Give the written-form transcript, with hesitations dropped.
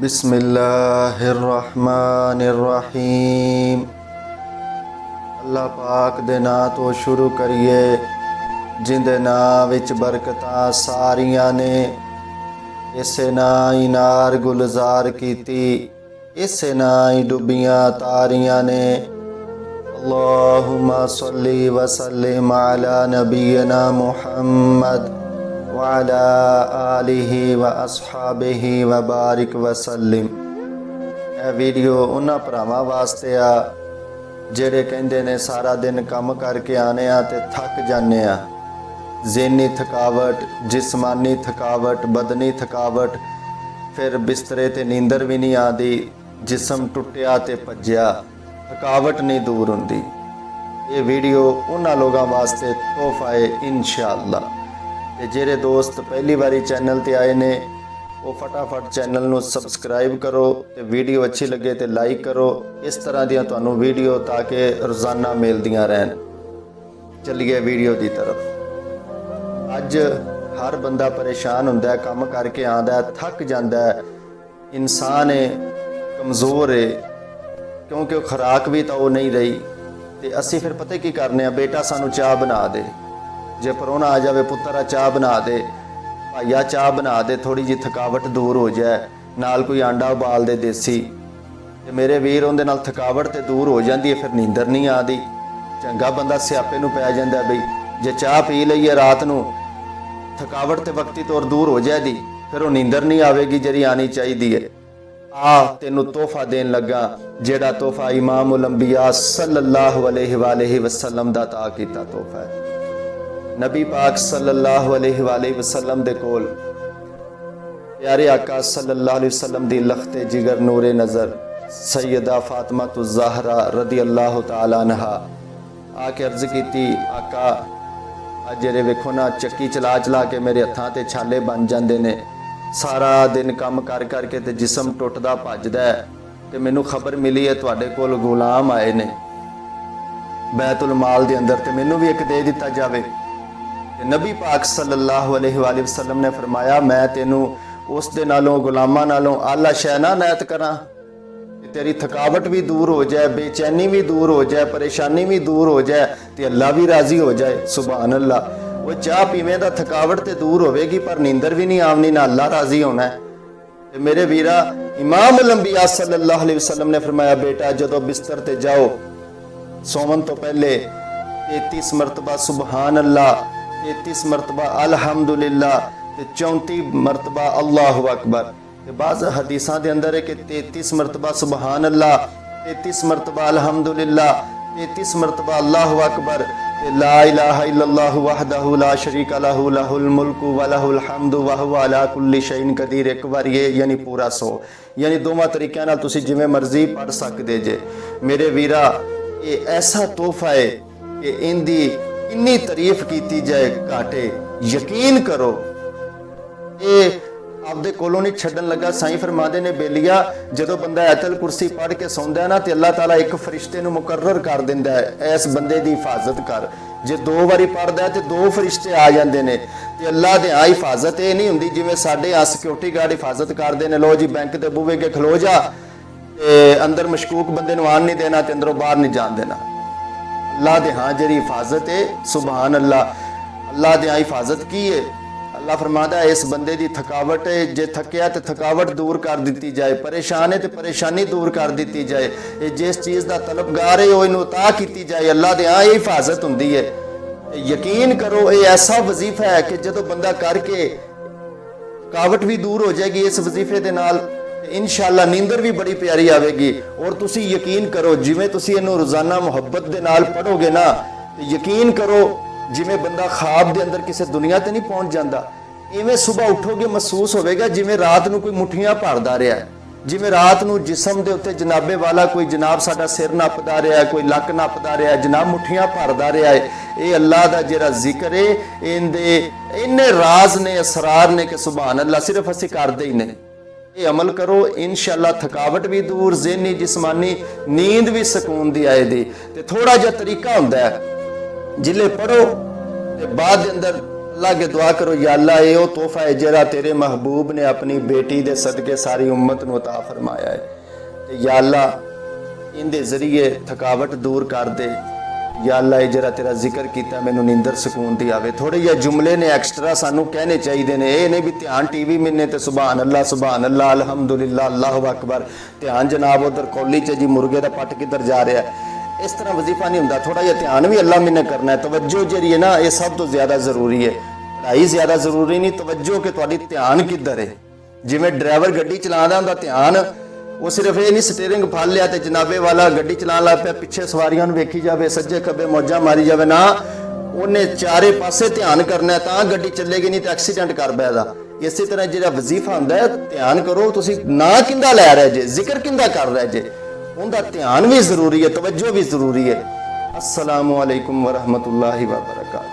बिस्मिल्लाहिर्रहमानिर्रहीम। अल्लाह पाक दे नां तो शुरू करिए जिंदे नां विच बरकतां सारियां ने। इसे नां ही नार गुलजार कीती, इसे नां ही डुबियां तारियां ने। अल्लाहुम्मा सल्ली वसल्लिम अला नबीना मुहम्मद वाला आलिही व असहाबिही व बारिक वसल्लिम। यह वीडियो उन्हां भरावां वास्ते आ ਜਿਹੜੇ ਕਹਿੰਦੇ ਨੇ ਸਾਰਾ ਦਿਨ ਕੰਮ ਕਰਕੇ ਆਨੇ ਆ ਤੇ ਥੱਕ ਜਾਂਦੇ ਆ। ਜ਼ਹਿਨੀ ਥਕਾਵਟ, ਜਿਸਮਾਨੀ ਥਕਾਵਟ, ਬਦਨੀ ਥਕਾਵਟ, ਫਿਰ ਬਿਸਤਰੇ ਤੇ ਨੀਂਦਰ ਵੀ ਨਹੀਂ ਆਉਂਦੀ, ਜਿਸਮ ਟੁੱਟਿਆ ਤੇ ਭੱਜਿਆ, ਥਕਾਵਟ ਨਹੀਂ ਦੂਰ ਹੁੰਦੀ। ਇਹ ਵੀਡੀਓ ਉਹਨਾਂ ਲੋਕਾਂ ਵਾਸਤੇ ਤੋਹਫਾ ਹੈ ਇਨਸ਼ਾਅੱਲਾ। ਤੇ ਜਿਹੜੇ ਦੋਸਤ ਪਹਿਲੀ ਵਾਰੀ ਚੈਨਲ ਤੇ ਆਏ ਨੇ ਉਹ ਫਟਾਫਟ ਚੈਨਲ ਨੂੰ ਸਬਸਕ੍ਰਾਈਬ ਕਰੋ ਤੇ ਵੀਡੀਓ ਅੱਛੀ ਲੱਗੇ ਤੇ ਲਾਈਕ ਕਰੋ। ਇਸ ਤਰ੍ਹਾਂ ਦੀਆਂ ਤੁਹਾਨੂੰ ਵੀਡੀਓ ਤਾਂ ਕਿ ਰੋਜ਼ਾਨਾ ਮਿਲਦੀਆਂ ਰਹਿਣ। ਚੱਲੀਏ ਵੀਡੀਓ ਦੀ ਤਰਫ। ਅੱਜ ਹਰ ਬੰਦਾ ਪਰੇਸ਼ਾਨ ਹੁੰਦਾ ਹੈ, ਕੰਮ ਕਰਕੇ ਆਉਂਦਾ ਹੈ, ਥੱਕ ਜਾਂਦਾ ਹੈ, ਇਨਸਾਨ ਹੈ, ਕਮਜ਼ੋਰ ਹੈ, ਕਿਉਂਕਿ ਉਹ ਖੁਰਾਕ ਵੀ ਤਾਂ ਉਹ ਨਹੀਂ ਰਹੀ। ਤੇ ਅਸੀਂ ਫਿਰ ਪਤਾ ਕੀ ਕਰਨੇ ਆ, ਬੇਟਾ ਸਾਨੂੰ ਚਾਹ ਬਣਾ ਦੇ, ਜੇ ਪਰੋਣਾ ਆ ਜਾਵੇ ਪੁੱਤਰਾ ਚਾਹ ਬਣਾ ਦੇ, ਭਾਈਆ ਚਾਹ ਬਣਾ ਦੇ, ਥੋੜੀ ਜਿਹੀ ਥਕਾਵਟ ਦੂਰ ਹੋ ਜਾਏ, ਨਾਲ ਕੋਈ ਆਂਡਾ ਉਬਾਲ ਦੇ ਦੇਸੀ। ਤੇ ਮੇਰੇ ਵੀਰ ਉਹਦੇ ਨਾਲ ਥਕਾਵਟ ਤੇ ਦੂਰ ਹੋ ਜਾਂਦੀ ਹੈ, ਫਿਰ ਨੀਂਦਰ ਨਹੀਂ ਆਉਂਦੀ। ਚੰਗਾ ਬੰਦਾ ਸਿਆਪੇ ਨੂੰ ਪੈ ਜਾਂਦਾ ਬਈ ਜੇ ਚਾਹ ਪੀ ਲਈਏ ਰਾਤ ਨੂੰ ਥਕਾਵਟ ਤੇ ਵਕਤੀ ਤੌਰ ਦੂਰ ਹੋ ਜਾਏਗੀ, ਫਿਰ ਉਹ ਨੀਂਦਰ ਨਹੀਂ ਆਵੇਗੀ ਜਿਹੜੀ ਆਣੀ ਚਾਹੀਦੀ ਹੈ। ਆ ਤੈਨੂੰ ਤੋਹਫਾ ਦੇਣ ਲੱਗਾ, ਜਿਹੜਾ ਤੋਹਫਾ ਇਮਾਮੁਲ ਅੰਬਿਆ ਸੱਲੱਲਾਹੁ अलैहि वसल्लम ਦਾ ਤਾ ਕੀਤਾ ਤੋਹਫਾ ਹੈ। नबी पाक सल्लल्लाहु अलैहि वसल्लम दे कोल प्यारे आका सल्लल्लाहु अलैहि वसल्लम दी लखते जिगर नूरे नज़र सैयदा फातिमा ज़हरा रदी अल्लाह तआला अन्हा आके अर्ज की, आका अजरे वेखो ना चक्की चला चला के मेरे हत्थां ते छाले बन जाते ने, सारा दिन काम कर करके ते जिसम टुटदा भजदा है। ते मैनू खबर मिली है तुहाडे कोल गुलाम आए ने बैतुल माल दे अंदर, ते मैनू भी एक दे दिता जावे। नबी पाक सल्लल्लाहु अलैहि वसल्लम ने फरमाया, मैं तेनू उस दे नालों गुलामां नालों आला शै ना नायत करा, तेरी थकावट भी दूर हो जाए, बेचैनी भी दूर हो जाए, परेशानी भी दूर हो जाए, ते अल्लाह भी राजी हो जाए। सुभान अल्लाह। वो चाह पीवें दा थकावट ते दूर होवेगी पर नींदर भी नहीं आवनी, ना अल्लाह राजी होना है। ते मेरे वीरा इमामुल अंबिया सल्लल्लाहु अलैहि वसल्लम ने फरमाया, बेटा जदों बिस्तर ते जाओ सोवन तो पहले 33 मरतबा सुबहान अल्लाह, 33 मरतबा अल्हम्दुलिल्लाह, 34 मरतबा अल्लाहु अकबर। बाज़ हदीसां दे अंदर है कि 33 मरतबा सुबहान अल्लाह, 33 मरतबा अल्हम्दुलिल्लाह, 33 मरतबा अल्लाहु अकबर, ला इलाहा इल्लल्लाहु वहदहु ला शरीका लहु लहुल मुल्कु व लहुल हम्दु व हुवा अला कुल्ली शैइन कदीर। एक बार ये यानी पूरा 100, यानी दोवां तरीक़िਆਂ ਨਾਲ ਤੁਸੀਂ ਜਿਵੇਂ ਮਰਜ਼ੀ ਪढ़ ਸਕਦੇ ਜੇ। ਮੇਰੇ ਵੀਰਾ ये ऐसा तोहफा है कि इनकी इन्नी तारीफ की जाए घाटे। यकीन करो ये आपदे कोलों नहीं छड्डन लगा। साईं फरमाते ने, बेलिया जदों बंदा आयतल कुर्सी पढ़ के सौंदा है ना, तो अल्लाह ताला एक फरिश्ते नूं मुकर्रर कर दिंदा है, इस बंदे की हिफाजत कर। जे 2 बारी पढ़दा है तो 2 फरिश्ते आ जाते हैं। तो अल्लाह दे हिफाजत ये नहीं हुंदी जिवें साडे सिक्योरिटी गार्ड हिफाजत करते हैं, लो जी बैंक के बूहे के खलो जा, अंदर मशकूक बंदे नूं आन नहीं देना ते अंदरों बाहर नहीं जान देना। अल्लाह दे हाँ जी हिफाजत है। सुभान अल्लाह। अल्लाह दे हाँ हिफाजत की है। अल्लाह फरमाता है, इस बंदे की थकावट है, जे थकिया तो थकावट दूर कर दी जाए, परेशान है तो परेशानी दूर कर दी जाए, जिस चीज़ का तलबगार है वो इनू अता की जाए। अल्लाह दे हाँ ये हिफाजत होंदी है। यकीन करो ये ऐसा वजीफा है कि जो बंदा करके थकावट भी दूर हो जाएगी इस वजीफे के नाल, इंशाअल्लाह नींदर भी बड़ी प्यारी आवेगी। और तुसी यकीन करो जिवें तुसी इनू रोजाना मुहब्बत दे नाल पढ़ोगे ना, तो यकीन करो जिवें बंदा ख्वाब दे अंदर किसी दुनिया ते नहीं पहुंच जाता, इवें सुबह उठोगे महसूस होवेगा जिवें रात नूं कोई मुठियां भरदा रहा है, जिवें रात नूं जिसम दे उत्ते जनाबे वाला कोई जनाब साडा सिर नपदा रहा है, कोई लक नपदा रहा है, जनाब मुठियां भरदा रहा है। ये अल्लाह दा जिहड़ा जिक्र है, इहदे इन्ने राज ने, असरार ने कि सुभान अल्लाह। सिर्फ असीं करदे ही नहीं। ये अमल करो, इंशाअल्लाह थकावट भी दूर, ज़हनी जिस्मानी नींद भी सुकून दी आएगी। ते थोड़ा जिहा तरीका हुंदा है, जिले पढ़ो ते बाद दे अंदर अल्लाह के दुआ करो या अल्लाह ये वो तोहफा है जरा तेरे महबूब ने अपनी बेटी दे सदके सारी उम्मत नूं अता फरमाया है, ते या अल्लाह इनके जरिए थकावट दूर कर दे। या अल्लाह ये जरा तेरा जिक्र किया मैनू नींदर सुकून दी आवे। थोड़े जे जुमले ने एक्सट्रा सानू कहने चाहिए ने, ये नहीं भी ध्यान टीवी मिलने ते सुभान अल्लाह अलहमदुलिल्लाह अल्लाहु अकबर, ध्यान जनाब उधर कौली च जी मुर्गे का पट किधर जा रहा है, इस तरह वजीफा नहीं होंदा। थोड़ा जिहा ध्यान भी अल्लाह मिन्ने करना है। तवज्जो जी है ना, ये सब तो ज़्यादा जरूरी है। पढ़ाई ज़्यादा जरूरी नहीं, तवज्जो कि तुहाडी ध्यान किधर है। जिवें ड्राइवर गड्डी चलादा उहदा ध्यान वो सिर्फ ये नहीं स्टीयरिंग फड़ लिया तो जनाबे वाला गड्डी चलान लग पिया, पिछे सवारियां नूं वेखी जावे, सज्जे खब्बे मौजां मारी जावे ना, उन्हें चारे पासे ध्यान करना है तां गड्डी चलेगी, नहीं तो एक्सीडेंट कर बैदा। इसी तरह जिहड़ा वजीफा हुंदा है ध्यान करो, तुसीं ना किंदा लै रहे जे, जिक्र किंदा कर रहे जे, उनका ध्यान भी जरूरी है, तवज्जो भी जरूरी है। अस्सलामु अलैकुम वरहमतुल्लाहि वबरकातुहू।